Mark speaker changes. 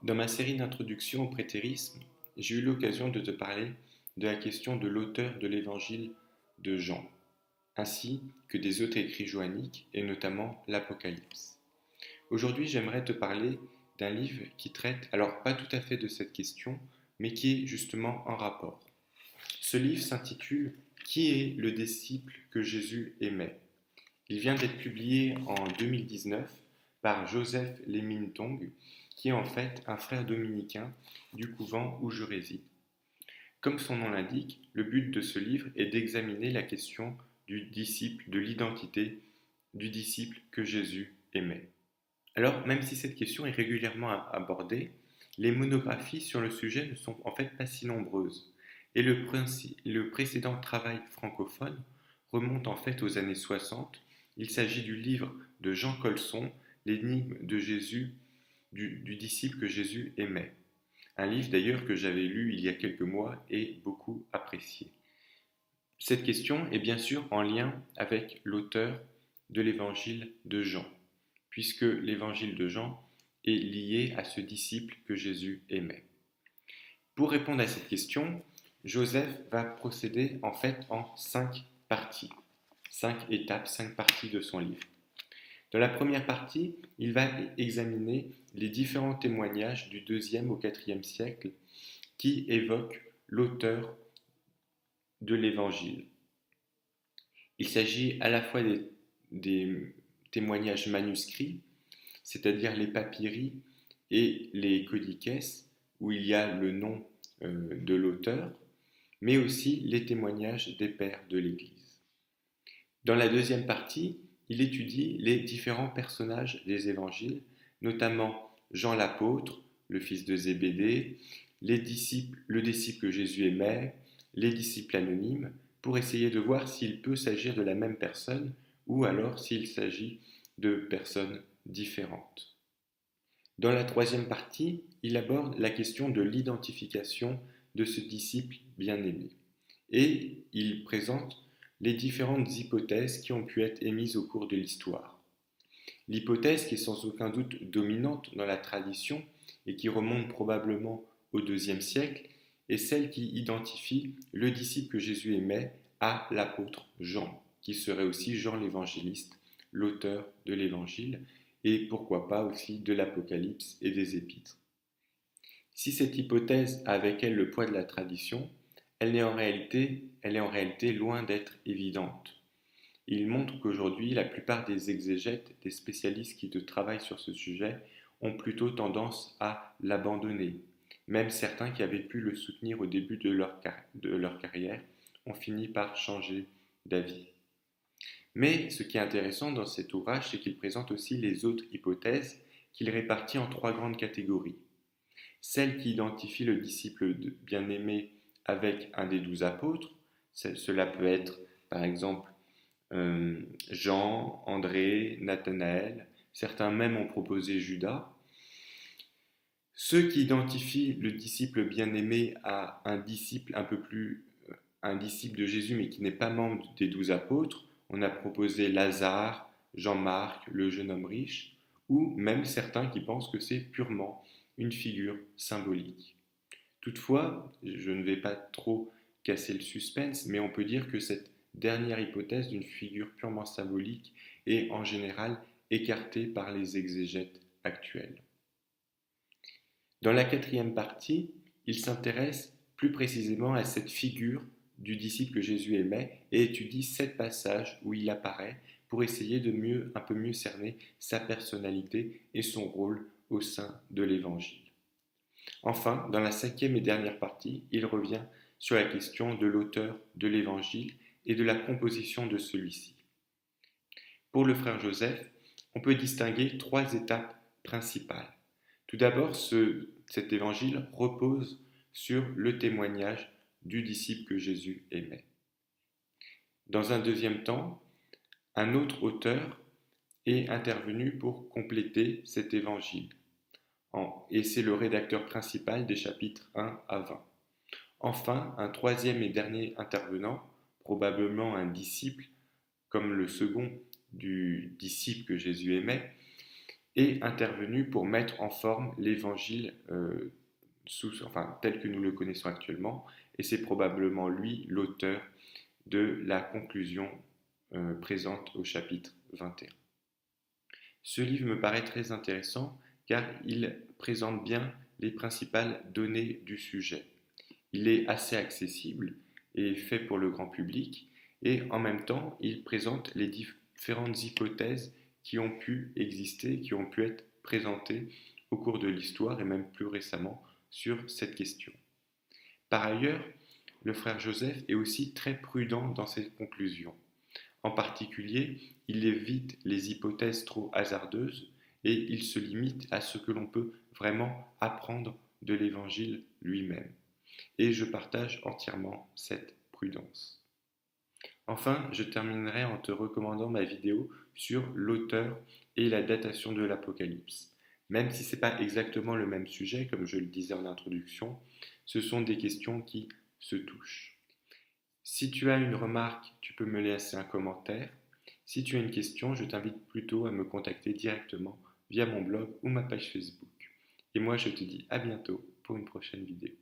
Speaker 1: Dans ma série d'introduction au prétérisme, j'ai eu l'occasion de te parler de la question de l'auteur de l'évangile de Jean, ainsi que des autres écrits joanniques et notamment l'Apocalypse. Aujourd'hui, j'aimerais te parler d'un livre qui traite, alors pas tout à fait de cette question, mais qui est justement en rapport. Ce livre s'intitule Qui est le disciple que Jésus aimait? Il vient d'être publié en 2019 par Joseph Lemintong, qui est en fait un frère dominicain du couvent où je réside. Comme son nom l'indique, le but de ce livre est d'examiner la question du disciple, de l'identité du disciple que Jésus aimait. Alors, même si cette question est régulièrement abordée, les monographies sur le sujet ne sont en fait pas si nombreuses. Et le précédent travail francophone remonte en fait aux années 60. Il s'agit du livre de Jean Colson, L'énigme de Jésus, du disciple que Jésus aimait. Un livre d'ailleurs que j'avais lu il y a quelques mois et beaucoup apprécié. Cette question est bien sûr en lien avec l'auteur de l'évangile de Jean, puisque l'évangile de Jean est lié à ce disciple que Jésus aimait. Pour répondre à cette question, Joseph va procéder en fait en 5 parties, 5 étapes, 5 parties de son livre. Dans la première partie, il va examiner les différents témoignages du 2e au 4e siècle qui évoquent l'auteur de l'évangile. Il s'agit à la fois des témoignages manuscrits, c'est-à-dire les papyri et les codices, où il y a le nom de l'auteur, mais aussi les témoignages des pères de l'Église. Dans la deuxième partie, il étudie les différents personnages des évangiles, notamment Jean l'apôtre, le fils de Zébédée, le disciple que Jésus aimait, les disciples anonymes, pour essayer de voir s'il peut s'agir de la même personne ou alors s'il s'agit de personnes différentes. Dans la troisième partie, il aborde la question de l'identification de ce disciple bien-aimé et il présente les différentes hypothèses qui ont pu être émises au cours de l'histoire. L'hypothèse qui est sans aucun doute dominante dans la tradition et qui remonte probablement au IIe siècle est celle qui identifie le disciple que Jésus aimait à l'apôtre Jean, qui serait aussi Jean l'évangéliste, l'auteur de l'évangile, et pourquoi pas aussi de l'Apocalypse et des Épîtres. Si cette hypothèse a avec elle le poids de la tradition, elle est en réalité loin d'être évidente. Il montre qu'aujourd'hui, la plupart des exégètes, des spécialistes qui travaillent sur ce sujet, ont plutôt tendance à l'abandonner. Même certains qui avaient pu le soutenir au début de leur carrière ont fini par changer d'avis. Mais ce qui est intéressant dans cet ouvrage, c'est qu'il présente aussi les autres hypothèses qu'il répartit en 3 grandes catégories. Celle qui identifie le disciple bien-aimé avec un des 12 apôtres, cela peut être par exemple Jean, André, Nathanaël, certains même ont proposé Judas. Ceux qui identifient le disciple bien-aimé à un disciple un disciple de Jésus mais qui n'est pas membre des 12 apôtres, on a proposé Lazare, Jean-Marc, le jeune homme riche, ou même certains qui pensent que c'est purement une figure symbolique. Toutefois, je ne vais pas trop casser le suspense, mais on peut dire que cette dernière hypothèse d'une figure purement symbolique est en général écartée par les exégètes actuels. Dans la quatrième partie, il s'intéresse plus précisément à cette figure du disciple que Jésus aimait et étudie 7 passages où il apparaît pour essayer de un peu mieux cerner sa personnalité et son rôle au sein de l'Évangile. Enfin, dans la 5e et dernière partie, il revient sur la question de l'auteur de l'Évangile et de la composition de celui-ci. Pour le frère Joseph, on peut distinguer 3 étapes principales. Tout d'abord, cet évangile repose sur le témoignage du disciple que Jésus aimait. Dans un deuxième temps, un autre auteur est intervenu pour compléter cet évangile, et c'est le rédacteur principal des chapitres 1 à 20. Enfin, un troisième et dernier intervenant, probablement un disciple, comme le second du disciple que Jésus aimait, est intervenu pour mettre en forme l'évangile tel que nous le connaissons actuellement, et c'est probablement lui l'auteur de la conclusion présente au chapitre 21. Ce livre me paraît très intéressant car il présente bien les principales données du sujet. Il est assez accessible et fait pour le grand public, et en même temps, il présente les différentes hypothèses qui ont pu exister, qui ont pu être présentées au cours de l'histoire et même plus récemment sur cette question. Par ailleurs, le frère Joseph est aussi très prudent dans ses conclusions. En particulier, il évite les hypothèses trop hasardeuses et il se limite à ce que l'on peut vraiment apprendre de l'Évangile lui-même. Et je partage entièrement cette prudence. Enfin, je terminerai en te recommandant ma vidéo sur l'auteur et la datation de l'Apocalypse. Même si ce n'est pas exactement le même sujet, comme je le disais en introduction, ce sont des questions qui se touchent. Si tu as une remarque, tu peux me laisser un commentaire. Si tu as une question, je t'invite plutôt à me contacter directement via mon blog ou ma page Facebook. Et moi, je te dis à bientôt pour une prochaine vidéo.